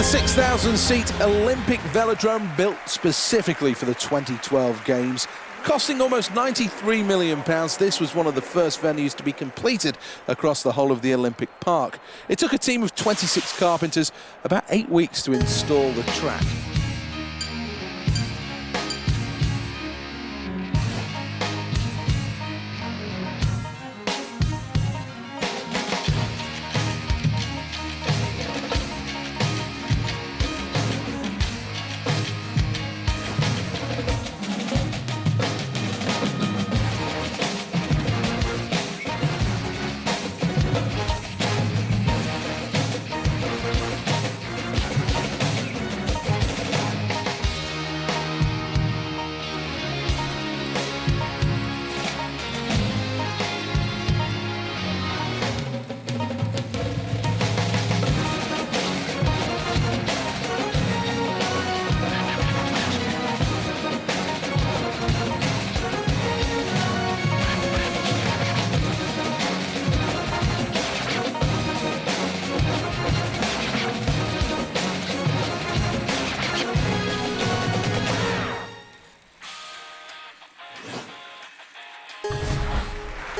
6,000-seat Olympic velodrome built specifically for the 2012 Games. Costing almost £93 million, this was one of the first venues to be completed across the whole of the Olympic Park. It took a team of 26 carpenters about 8 weeks to install the track.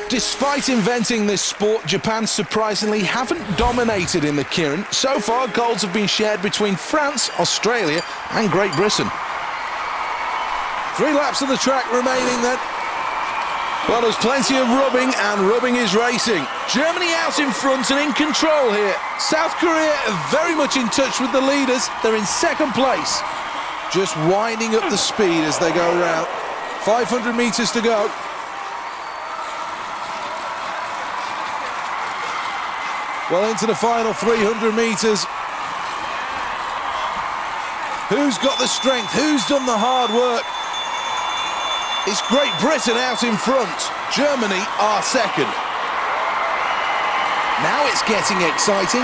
Despite inventing this sport, Japan surprisingly haven't dominated in the Kirin. So far, goals have been shared between France, Australia and Great Britain. 3 laps of the track remaining then. Well, there's plenty of rubbing, and rubbing is racing. Germany out in front and in control here. South Korea are very much in touch with the leaders. They're in second place. Just winding up the speed as they go around. 500 metres to go. Well, into the final 300 metres. Who's got the strength? Who's done the hard work? It's Great Britain out in front. Germany are second. Now it's getting exciting.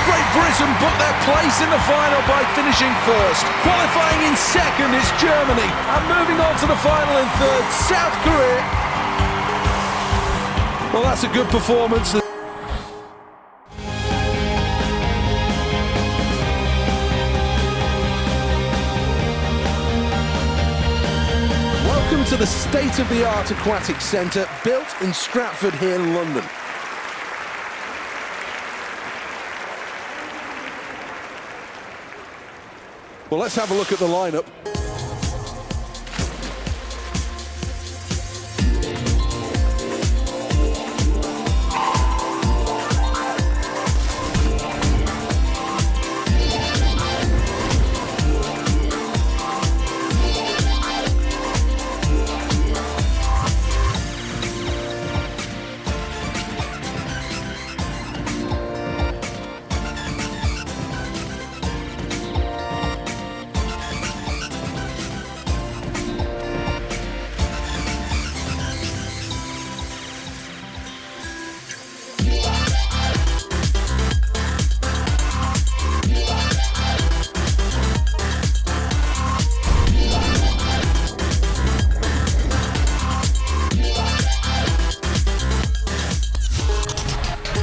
Great Britain booked their place in the final by finishing first. Qualifying in second is Germany. And moving on to the final in third, South Korea. Well, that's a good performance. Welcome to the state-of-the-art aquatic centre built in Stratford here in London. Well, let's have a look at the lineup.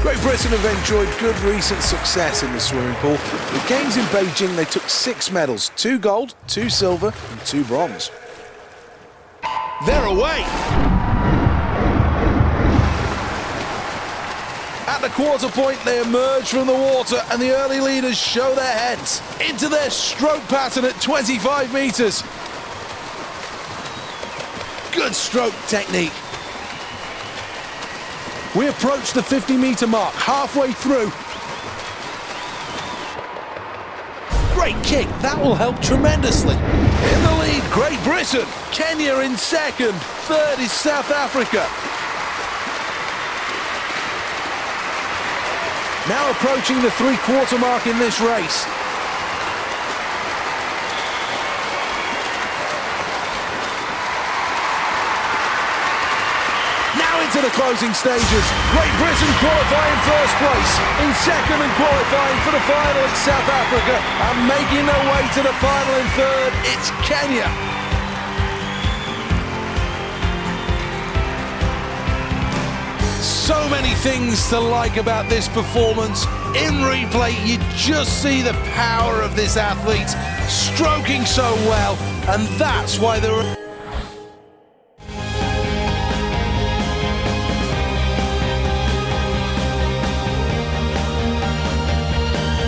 Great Britain have enjoyed good recent success in the swimming pool. The Games in Beijing, they took 6 medals, 2 gold, 2 silver and 2 bronze. They're away! At the quarter point, they emerge from the water and the early leaders show their heads into their stroke pattern at 25 metres. Good stroke technique. We approach the 50-metre mark, halfway through. Great kick, that will help tremendously. In the lead, Great Britain. Kenya in second. Third is South Africa. Now approaching the 3/4 mark in this race. To the closing stages. Great Britain qualifying first place. In second and qualifying for the final, it's South Africa. And making their way to the final in third, it's Kenya. So many things to like about this performance. In replay, you just see the power of this athlete, stroking so well, and that's why they're...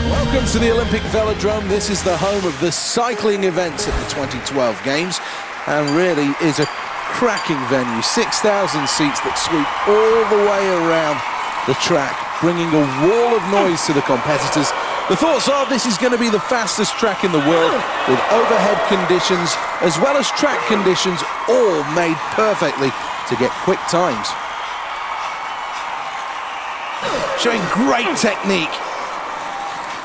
Welcome to the Olympic Velodrome. This is the home of the cycling events at the 2012 Games, and really is a cracking venue. 6,000 seats that sweep all the way around the track, bringing a wall of noise to the competitors. The thoughts are this is going to be the fastest track in the world, with overhead conditions as well as track conditions all made perfectly to get quick times. Showing great technique.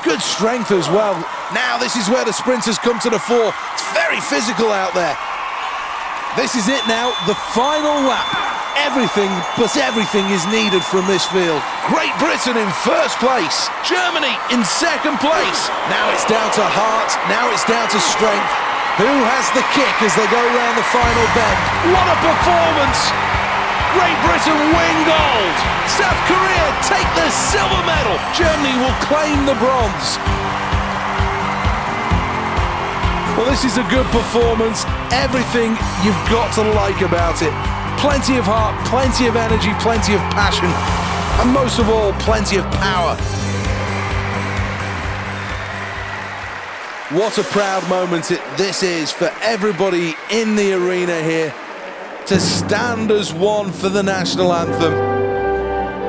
Good strength as well. Now this is where the sprinters come to the fore. It's very physical out there. This is it now, the final lap. Everything but everything is needed from this field. Great Britain in first place. Germany in second place. Now it's down to heart, now it's down to strength. Who has the kick as they go around the final bend? What a performance! Great Britain win gold. South Korea take the silver medal. Germany will claim the bronze. Well, this is a good performance. Everything you've got to like about it. Plenty of heart, plenty of energy, plenty of passion, and most of all, plenty of power. What a proud moment this is for everybody in the arena here, to stand as one for the national anthem.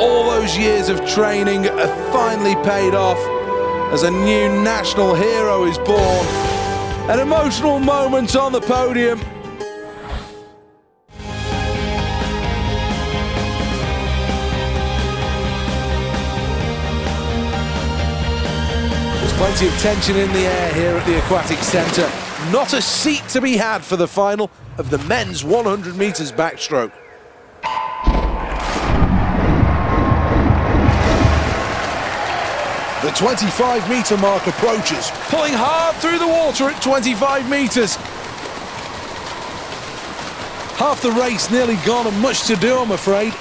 All those years of training have finally paid off as a new national hero is born. An emotional moment on the podium. There's plenty of tension in the air here at the Aquatic Centre. Not a seat to be had for the final of the men's 100 metres backstroke. The 25-metre mark approaches, pulling hard through the water at 25 metres. Half the race nearly gone and much to do, I'm afraid.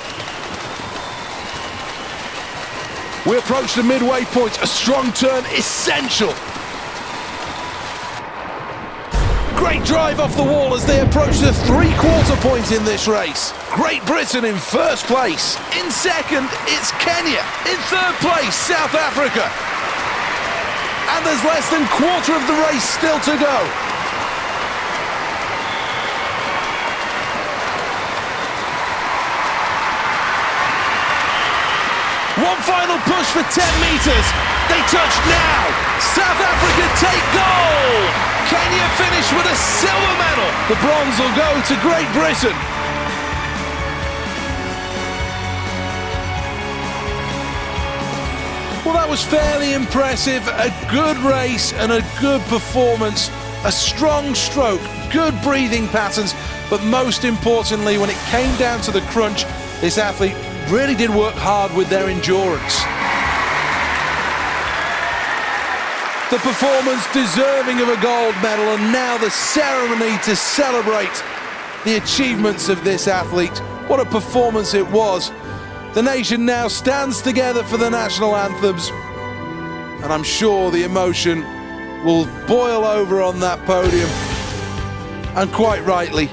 We approach the midway point, a strong turn essential. Great drive off the wall as they approach the three-quarter point in this race. Great Britain in first place. In second, it's Kenya. In third place, South Africa. And there's less than quarter of the race still to go. One final push for 10 metres. They touch now. South Africa take gold. Kenya finish with a silver medal. The bronze will go to Great Britain. Well, that was fairly impressive. A good race and a good performance. A strong stroke, good breathing patterns, but most importantly, when it came down to the crunch, this athlete really did work hard with their endurance. The performance deserving of a gold medal, and now the ceremony to celebrate the achievements of this athlete. What a performance it was. The nation now stands together for the national anthems, and I'm sure the emotion will boil over on that podium, and quite rightly.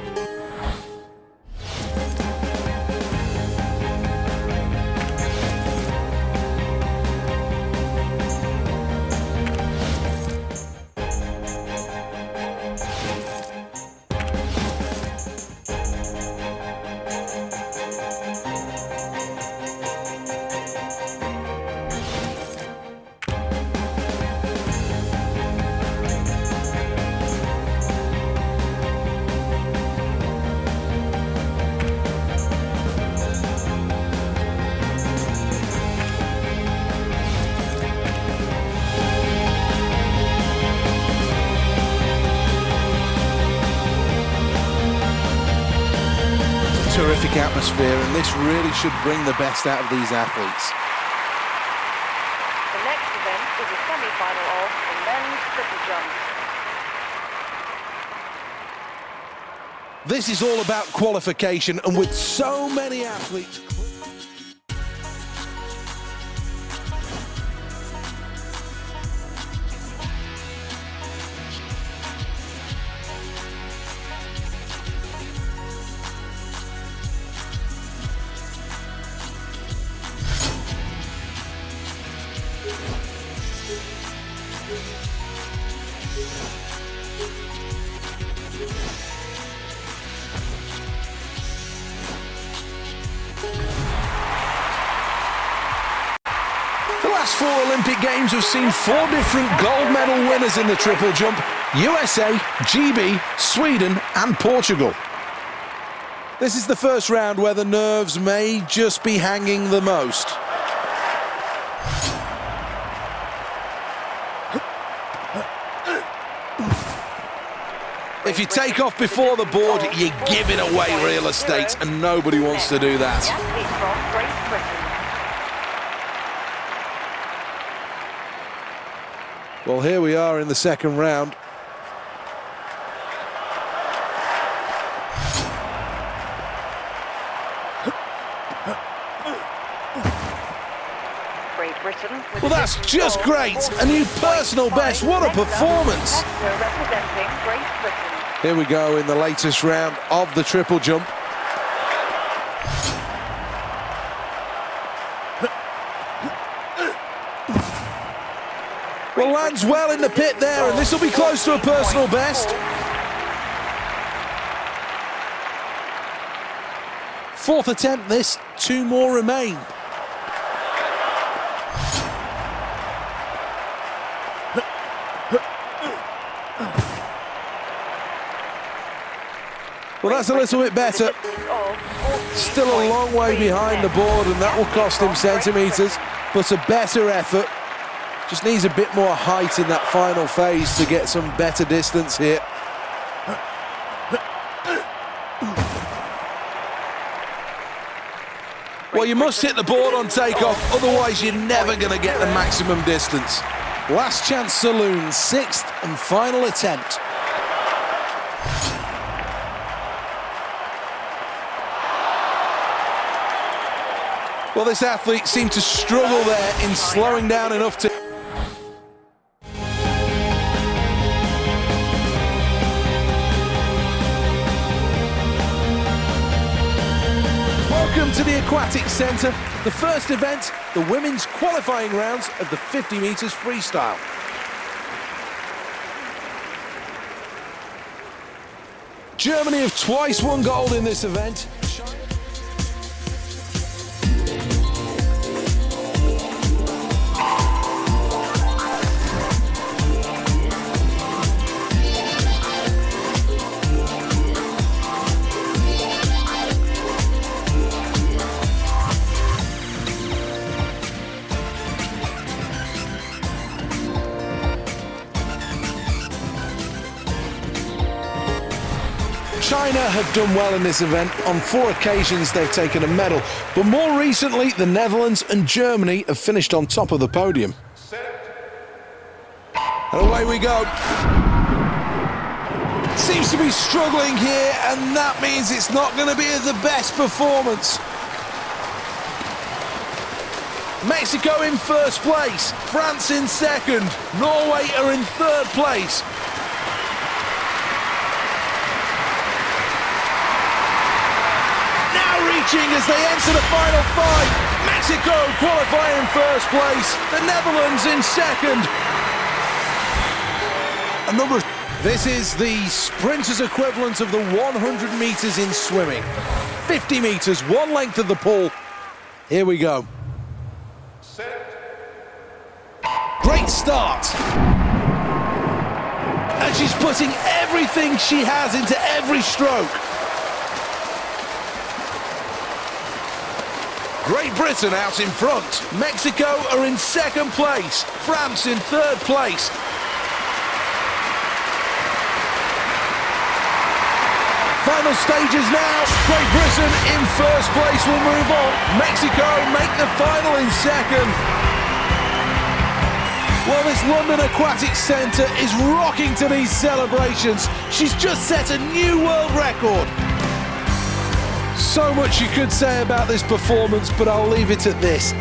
Terrific atmosphere, and this really should bring the best out of these athletes. The next event is a semi-final of the men's triple jump. This is all about qualification, and with so many athletes... last 4 Olympic Games have seen 4 different gold medal winners in the triple jump: USA, GB, Sweden and Portugal. This is the first round where the nerves may just be hanging the most. If you take off before the board, you're giving away real estate, and nobody wants to do that. Well, here we are in the second round. Well, that's just great. A new personal best. What a performance. Here we go in the latest round of the triple jump. Well, lands well in the pit there, and this will be close to a personal best. 4th attempt this, 2 more remain. Well, that's a little bit better. Still a long way behind the board, and that will cost him centimetres, but a better effort. Just needs a bit more height in that final phase to get some better distance here. Well, you must hit the board on takeoff, otherwise you're never going to get the maximum distance. Last chance saloon, 6th and final attempt. Well, this athlete seemed to struggle there in slowing down enough to... Welcome to the Aquatic Centre, the first event, the women's qualifying rounds of the 50 metres freestyle. Germany have twice won gold in this event. China have done well in this event. On 4 occasions they've taken a medal, but more recently the Netherlands and Germany have finished on top of the podium. And away we go. Seems to be struggling here, and that means it's not going to be the best performance. Mexico in 1st place, France in 2nd, Norway are in 3rd place. As they enter the final 5. Mexico qualify in 1st place, the Netherlands in 2nd. This is the sprinters' equivalent of the 100 metres in swimming. 50 metres, 1 length of the pool. Here we go. Great start. And she's putting everything she has into every stroke. Great Britain out in front. Mexico are in 2nd place. France in 3rd place. Final stages now. Great Britain in 1st place will move on. Mexico make the final in 2nd. Well, this London Aquatic Centre is rocking to these celebrations. She's just set a new world record. So much you could say about this performance, but I'll leave it at this.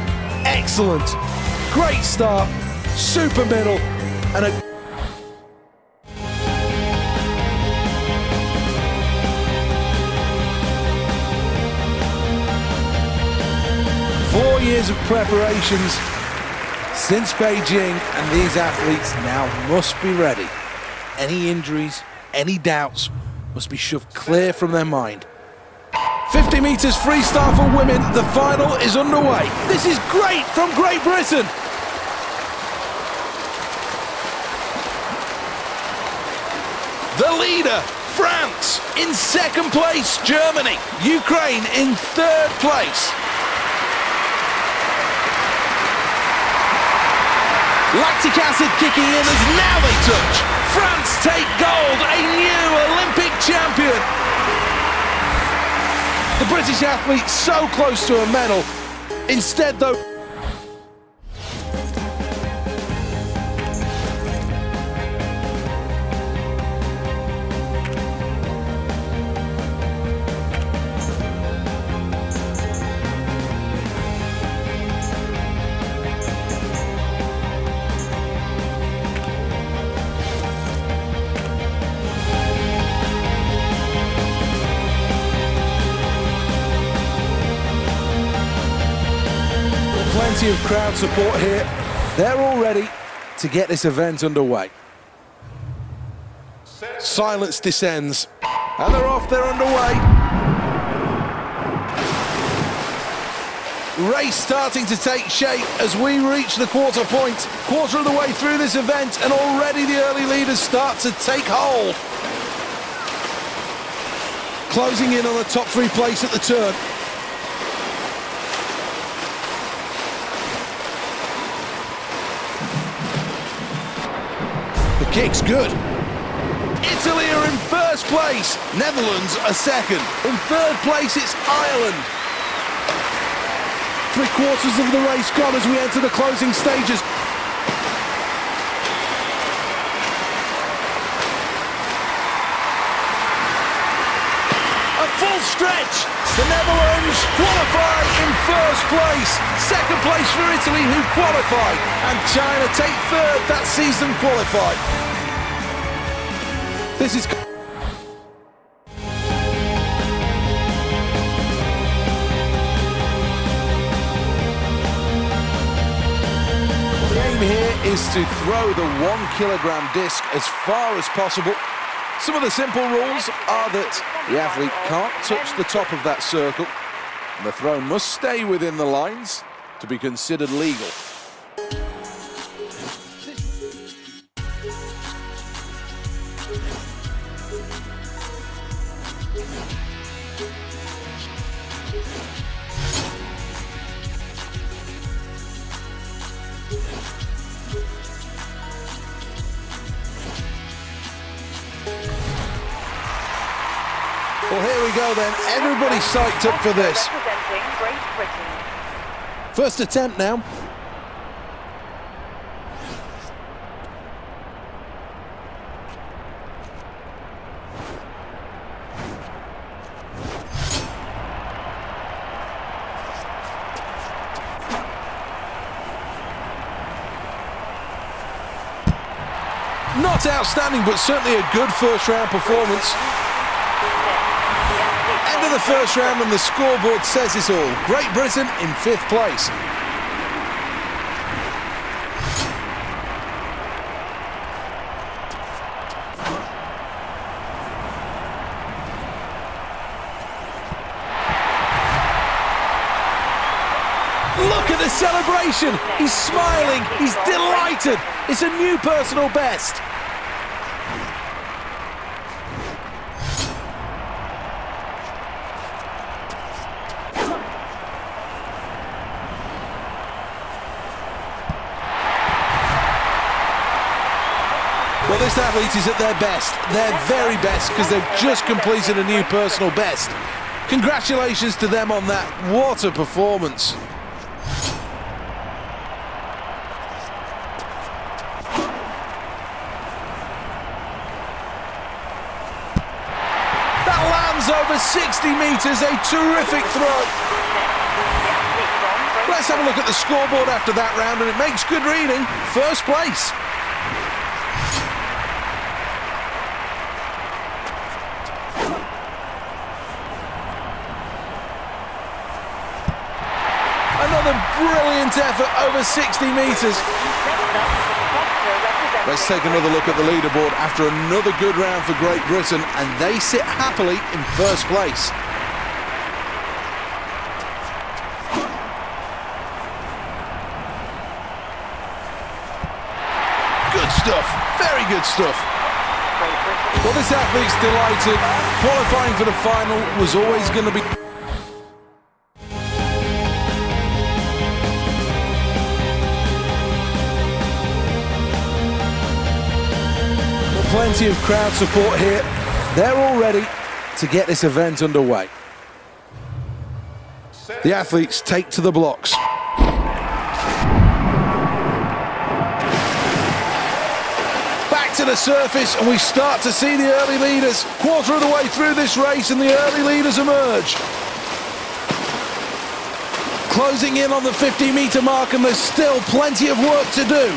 Excellent. Great start, super middle, and a... Years of preparations since Beijing, and these athletes now must be ready. Any injuries, any doubts must be shoved clear from their mind. 50 metres freestyle for women, the final is underway. This is great from Great Britain. The leader, France. In second place, Germany. Ukraine in third place. Lactic acid kicking in as now they touch. France take gold, a new Olympic champion. The British athlete so close to a medal. Instead, though... Plenty of crowd support here. They're all ready to get this event underway. Silence descends, and they're off, they're underway. Race starting to take shape as we reach the quarter point. Quarter of the way through this event, and already the early leaders start to take hold. Closing in on the top three place at the turn. The kick's good. Italy are in first place. Netherlands are second. In third place, it's Ireland. 3/4 of the race gone as we enter the closing stages. A full stretch. The Netherlands qualify in first place. Second place for Italy, who qualified. And China take third. That sees them qualified. This is... The aim here is to throw the 1 kilogram disc as far as possible. Some of the simple rules are that the athlete can't touch the top of that circle, and the throw must stay within the lines to be considered legal. Well, here we go then. Everybody's psyched up for this. Representing Great Britain. First attempt now. Not outstanding, but certainly a good first round performance. End of the first round and the scoreboard says it all. Great Britain in 5th place. Look at the celebration. He's smiling. He's delighted. It's a new personal best. Well, this athlete is at their best, their very best, because they've just completed a new personal best. Congratulations to them on that. What a performance. That lands over 60 metres, a terrific throw. Let's have a look at the scoreboard after that round, and it makes good reading. First place. Another brilliant effort over 60 metres. Let's take another look at the leaderboard after another good round for Great Britain, and they sit happily in first place. Good stuff, very good stuff. Great Britain Well, this athlete's delighted. Qualifying for the final was always going to be... Plenty of crowd support here. They're all ready to get this event underway. The athletes take to the blocks. Back to the surface, and we start to see the early leaders. Quarter of the way through this race, and the early leaders emerge. Closing in on the 50-meter mark, and there's still plenty of work to do.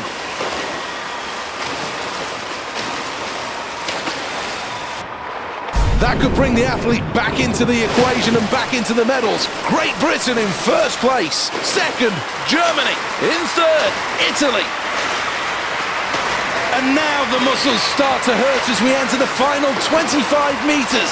That could bring the athlete back into the equation and back into the medals. Great Britain in first place. Second, Germany. In third, Italy. And now the muscles start to hurt as we enter the final 25 meters.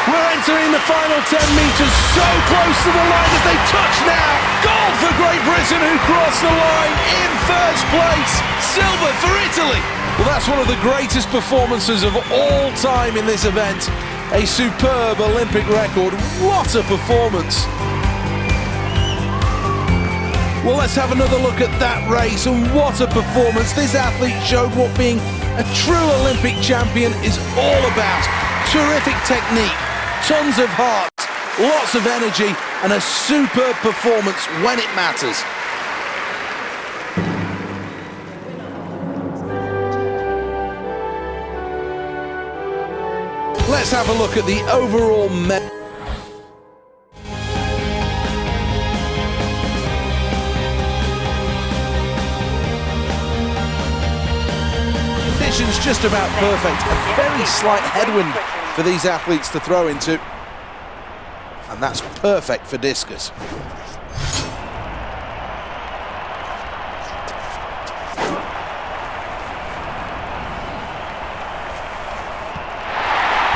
We're entering the final 10 meters, so close to the line as they touch now. Gold for Great Britain, who crossed the line in first place. Silver for Italy. Well, that's one of the greatest performances of all time in this event. A superb Olympic record. What a performance. Well, let's have another look at that race, and what a performance. This athlete showed what being a true Olympic champion is all about. Terrific technique. Tons of heart, lots of energy, and a superb performance when it matters. Let's have a look at the overall medal. Conditions just about perfect. A very slight headwind for these athletes to throw into, and that's perfect for discus.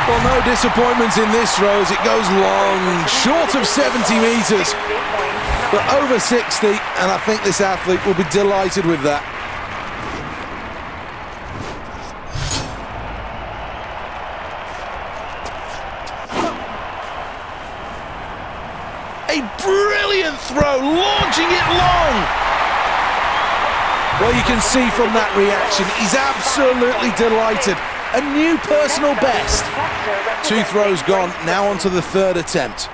Well, no disappointments in this throw as it goes long, short of 70 meters, but over 60, and I think this athlete will be delighted with that. A brilliant throw, launching it long. Well, you can see from that reaction, he's absolutely delighted. A new personal best. 2 throws gone, now onto the third attempt.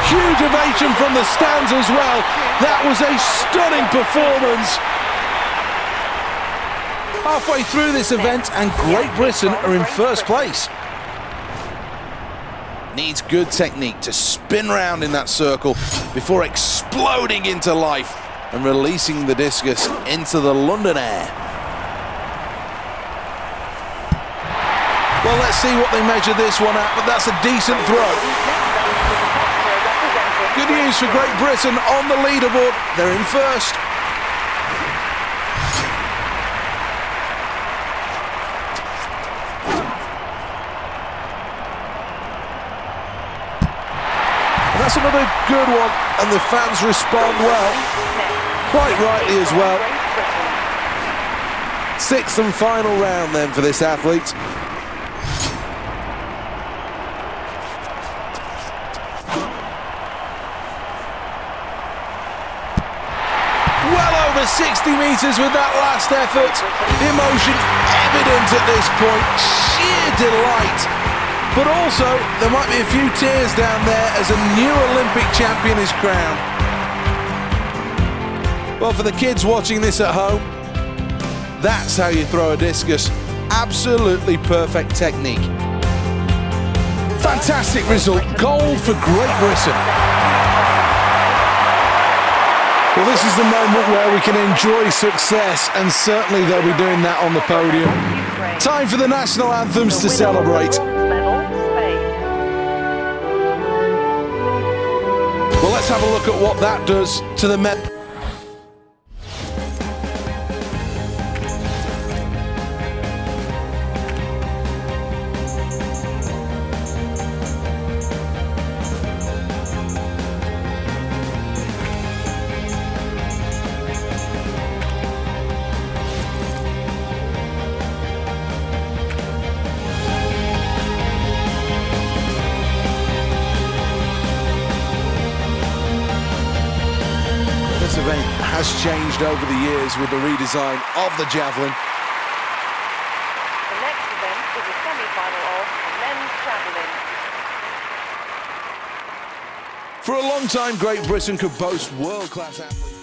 Huge ovation from the stands as well. That was a stunning performance. Halfway through this event, and Great Britain are in first place. Needs good technique to spin round in that circle before exploding into life and releasing the discus into the London air. Well, let's see what they measure this one at, but that's a decent throw. Good news for Great Britain on the leaderboard. They're in first. And that's another good one, and the fans respond well. Quite rightly as well. 6th and final round then for this athlete. Well over 60 meters with that last effort. The emotion evident at this point, sheer delight. But also, there might be a few tears down there as a new Olympic champion is crowned. Well, for the kids watching this at home, that's how you throw a discus. Absolutely perfect technique. Fantastic result, gold for Great Britain. Well, this is the moment where we can enjoy success, and certainly they'll be doing that on the podium. Time for the national anthems to celebrate. Well, let's have a look at what that does to the medal. has changed over the years with the redesign of the javelin. The next event is a semi-final of men's javelin. For a long time, Great Britain could boast world-class athletes.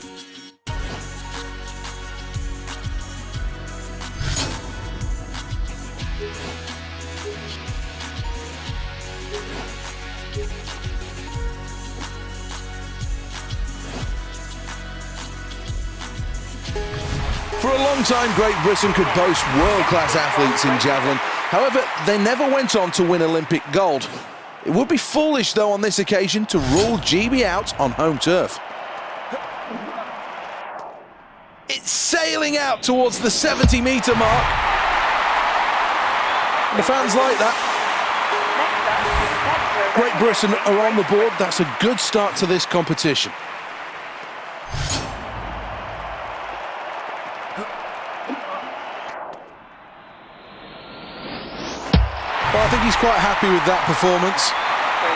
For a long time, Great Britain could boast world-class athletes in javelin. However, they never went on to win Olympic gold. It would be foolish, though, on this occasion to rule GB out on home turf. It's sailing out towards the 70-metre mark. The fans like that. Great Britain are on the board. That's a good start to this competition. Well, I think he's quite happy with that performance.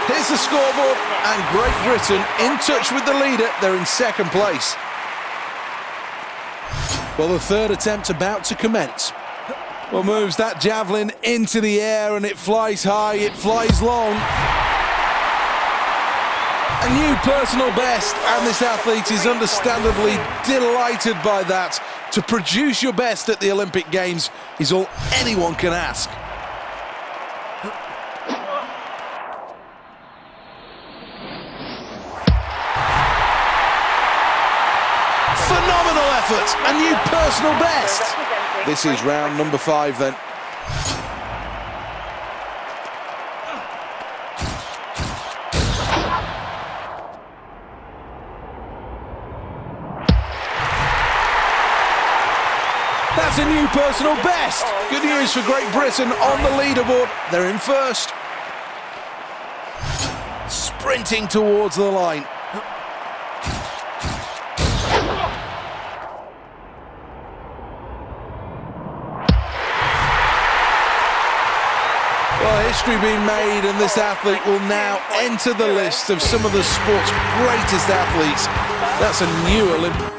Here's the scoreboard, and Great Britain in touch with the leader. They're in second place. Well, the third attempt about to commence. Well, moves that javelin into the air, and it flies high, it flies long. A new personal best, and this athlete is understandably delighted by that. To produce your best at the Olympic Games is all anyone can ask. Phenomenal effort, a new personal best. This is round number 5 then. That's a new personal best. Good news for Great Britain on the leaderboard. They're in first. Sprinting towards the line. Well, history being made, and this athlete will now enter the list of some of the sport's greatest athletes. That's a new Olympic.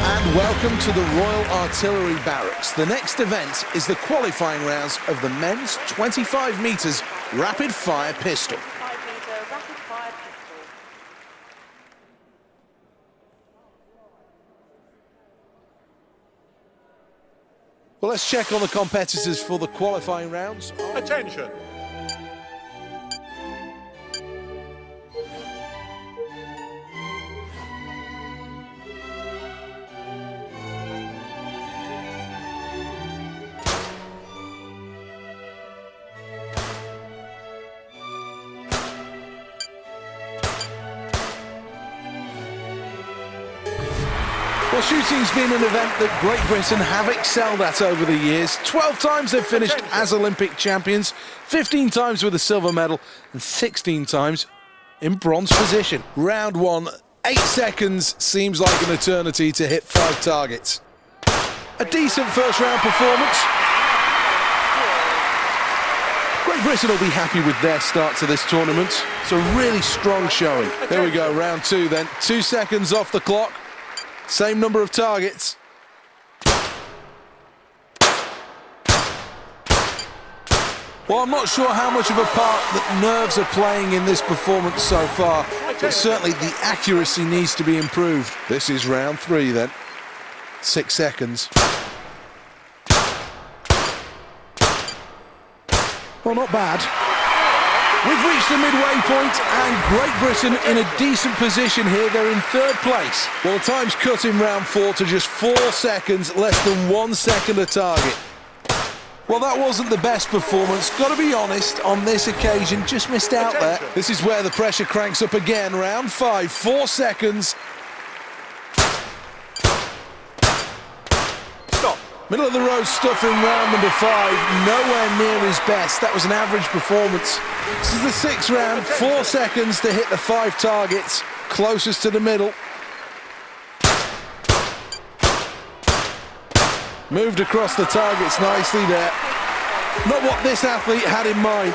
And welcome to the Royal Artillery Barracks. The next event is the qualifying rounds of the men's 25 metres rapid-fire pistol. 5-metre rapid-fire pistol. Well, let's check on the competitors for the qualifying rounds. Attention! Well, shooting's been an event that Great Britain have excelled at over the years. 12 times they've finished as Olympic champions, 15 times with a silver medal, and 16 times in bronze position. Round 1, 8 seconds seems like an eternity to hit 5 targets. A decent first round performance. Great Britain will be happy with their start to this tournament. It's a really strong showing. There we go, round 2 then. 2 seconds off the clock. Same number of targets. Well, I'm not sure how much of a part that nerves are playing in this performance so far, but certainly the accuracy needs to be improved. This is round 3 then. 6 seconds. Well, not bad. We've reached the midway point, and Great Britain in a decent position here. They're in 3rd place. Well, the time's cut in round 4 to just 4 seconds, less than 1 second a target. Well, that wasn't the best performance. Got to be honest, on this occasion, just missed out there. This is where the pressure cranks up again. Round 5, 4 seconds. Stop. Middle of the road stuff in round number 5. Nowhere near his best. That was an average performance. This is the 6th round. 4 seconds to hit the 5 targets. Closest to the middle. Moved across the targets nicely there. Not what this athlete had in mind.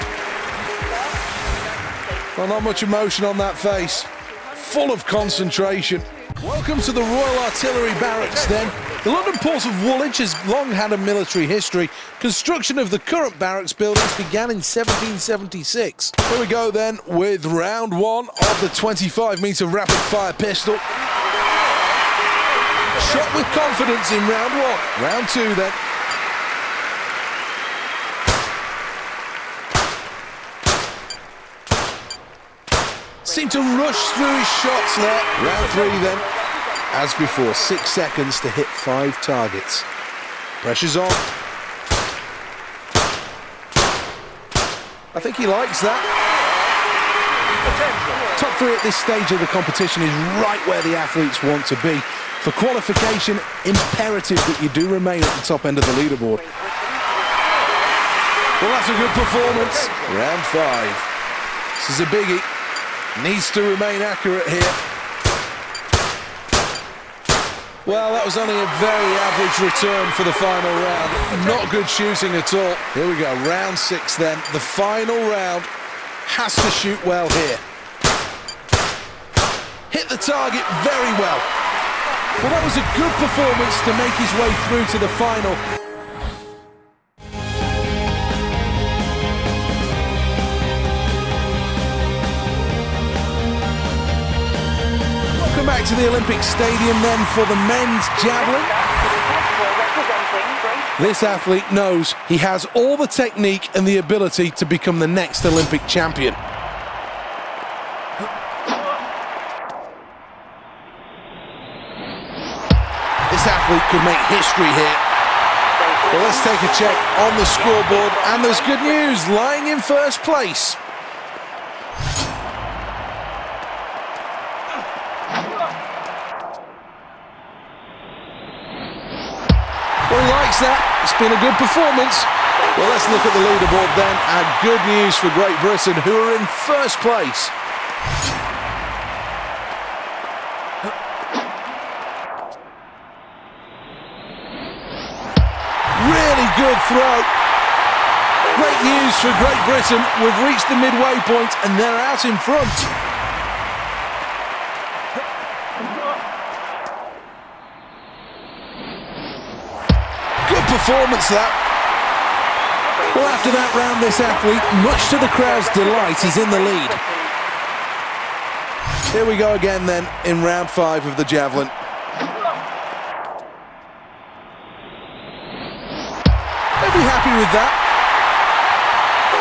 Well, not much emotion on that face. Full of concentration. Welcome to the Royal Artillery Barracks then. The London port of Woolwich has long had a military history. Construction of the current barracks buildings began in 1776. Here we go then with round one of the 25-metre rapid-fire pistol. Shot with confidence in round one. Round two then. Seemed to rush through his shots there. Round three then. As before, 6 seconds to hit 5 targets. Pressure's on. I think he likes that. Top three at this stage of the competition is right where the athletes want to be. For qualification, imperative that you do remain at the top end of the leaderboard. Well, that's a good performance. Round 5. This is a biggie. Needs to remain accurate here. Well, that was only a very average return for the final round. Not good shooting at all. Here we go, round 6 then. The final round. Has to shoot well here. Hit the target very well. Well, that was a good performance to make his way through to the final. Welcome back to the Olympic Stadium then for the men's javelin. This athlete knows he has all the technique and the ability to become the next Olympic champion. This athlete could make history here. Well, let's take a check on the scoreboard, and there's good news, lying in first place. Well, he likes that. It's been a good performance. Well, let's look at the leaderboard then, and good news for Great Britain, who are in first place. Really good throw. Great news for Great Britain. We've reached the midway point and they're out in front. Good performance that. Well, after that round, this athlete, much to the crowd's delight, is in the lead. Here we go again then in round 5 of the javelin. Be happy with that.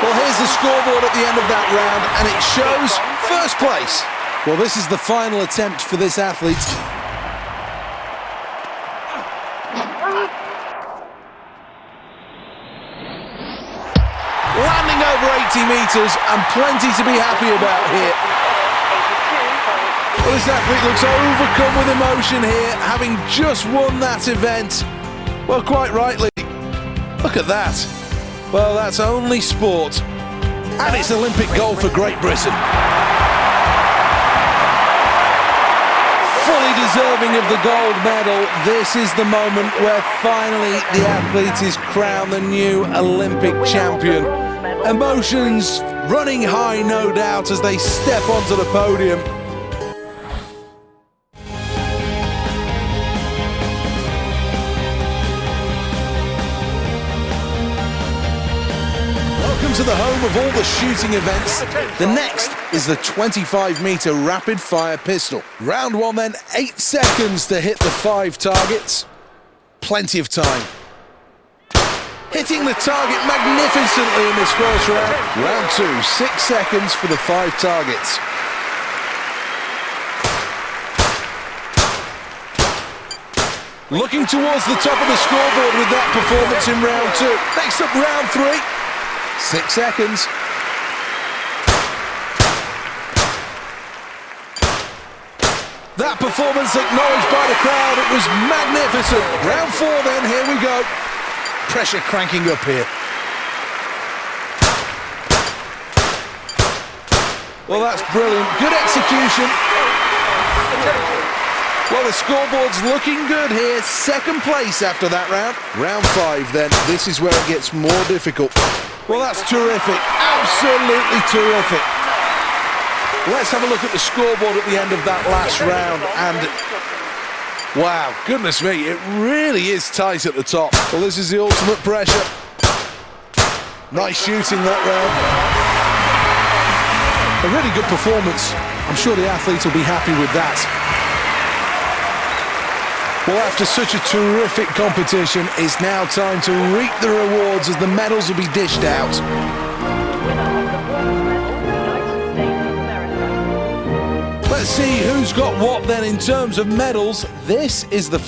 Well, here's the scoreboard at the end of that round, and it shows first place. Well, this is the final attempt for this athlete. Landing over 80 metres, and plenty to be happy about here. Well, this athlete looks overcome with emotion here, having just won that event. Well, quite rightly. Look at that. Well, that's only sport. And it's Olympic gold for Great Britain. Fully deserving of the gold medal. This is the moment where finally the athlete is crowned the new Olympic champion. Emotions running high, no doubt, as they step onto the podium. To the home of all the shooting events. The next is the 25-metre rapid-fire pistol. Round 1 then, 8 seconds to hit the 5 targets. Plenty of time. Hitting the target magnificently in this first round. Round 2, 6 seconds for the 5 targets. Looking towards the top of the scoreboard with that performance in round 2. Next up, round 3. 6 seconds. That performance acknowledged by the crowd. It was magnificent. Round 4 then, here we go. Pressure cranking up here. Well, that's brilliant. Good execution. Well, the scoreboard's looking good here. Second place after that round. Round 5 then. This is where it gets more difficult. Well, that's terrific. Absolutely terrific. Let's have a look at the scoreboard at the end of that last round. And wow, goodness me, it really is tight at the top. Well, this is the ultimate pressure. Nice shooting that round. A really good performance. I'm sure the athletes will be happy with that. Well, after such a terrific competition, it's now time to reap the rewards as the medals will be dished out. Let's see who's got what then in terms of medals. This is the